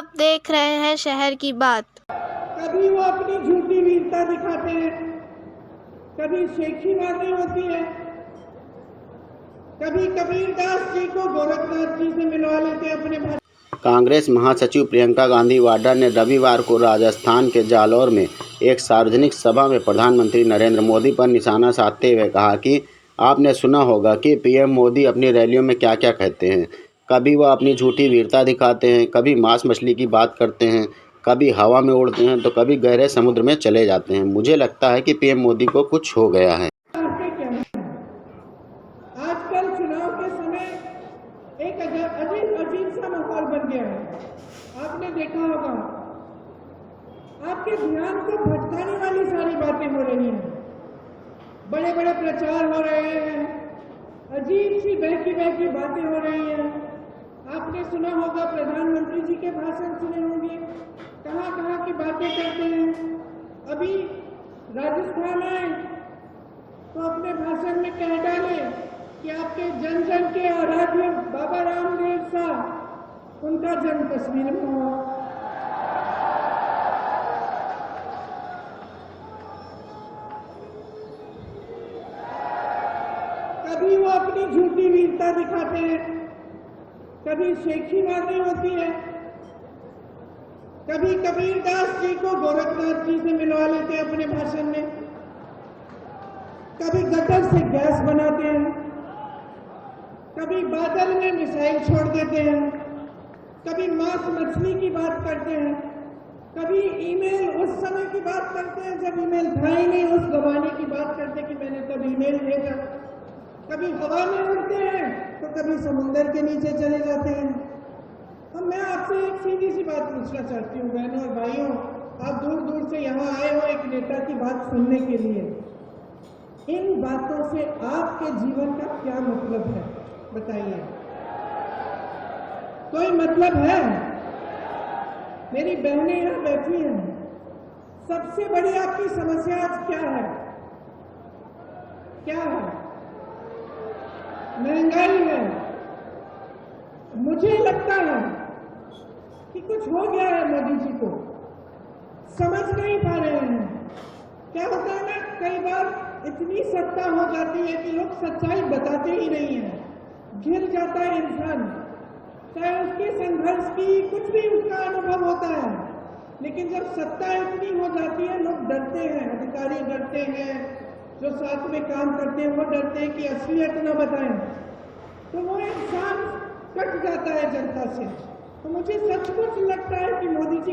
आप देख रहे हैं शहर की बात। कभी वो अपनी झूठी वीरता दिखाते हैं, कभी शेखी बातें होती है, कभी कबीरदास जी को गोरखनाथ जी से मिलवा लेते हैं अपने भाषण। कांग्रेस महासचिव प्रियंका गांधी वाड्रा ने रविवार को राजस्थान के जालौर में एक सार्वजनिक सभा में प्रधानमंत्री नरेंद्र मोदी पर निशाना साधते हुए कहा कि आपने सुना होगा कि पीएम मोदी अपनी रैलियों में क्या क्या कहते हैं। कभी वह अपनी झूठी वीरता दिखाते हैं, कभी मांस मछली की बात करते हैं, कभी हवा में उड़ते हैं तो कभी गहरे समुद्र में चले जाते हैं। मुझे लगता है कि पीएम मोदी को कुछ हो गया है। आजकल चुनाव के समय एक अजीब सा माहौल बन गया है। आपने देखा होगा, आपके ध्यान को भटकाने वाली सारी बातें हो रही हैं, बड़े बड़े प्रचार हो रहे हैं, अजीब सी बहकी बातें हो रही हैं। आपने सुना होगा, प्रधानमंत्री जी के भाषण सुने होंगे, कहाँ की बातें करते हैं। अभी राजस्थान आए तो अपने भाषण में कह डाले कि आपके जन जन के आराध्य बाबा रामदेव साहब, उनका जन्म कश्मीर में हुआ। कभी वो अपनी झूठी वीरता दिखाते हैं, कभी शेखी बातें होती है, कभी कबीरदास जी को गोरखनाथ जी से मिलवा लेते हैं अपने भाषण में, कभी गटर से गैस बनाते हैं, कभी बादल में मिसाइल छोड़ देते हैं, कभी मांस मछली की बात करते हैं, कभी ईमेल उस समय की बात करते हैं जब ईमेल था ही नहीं, उस जमाने की बात करते कि मैंने तब ईमेल भेजा, कभी हवा में उड़ते हैं तो कभी समुंदर के नीचे चले जाते हैं। अब मैं आपसे एक सीधी सी बात पूछना चाहती हूँ, बहनों और भाइयों, आप दूर दूर से यहाँ आए हो एक नेता की बात सुनने के लिए। इन बातों से आपके जीवन का क्या मतलब है, बताइए। कोई मतलब है? मेरी बहनें यहाँ बैठी हैं, सबसे बड़ी आपकी समस्या आज क्या है? क्या है? महंगाई है। मुझे लगता है कि कुछ हो गया है मोदी जी को, समझ नहीं पा रहे हैं। क्या होता है ना, कई बार इतनी सत्ता हो जाती है कि लोग सच्चाई बताते ही नहीं है, घिर जाता है इंसान, चाहे उसके संघर्ष की कुछ भी उसका अनुभव होता है, लेकिन जब सत्ता इतनी हो जाती है लोग डरते हैं, अधिकारी डरते हैं, जो साथ में काम करते हैं वो डरते हैं कि असलियत न बताएं, तो वो इंसान कट जाता है जनता से। तो मुझे सचमुच लगता है कि मोदी जी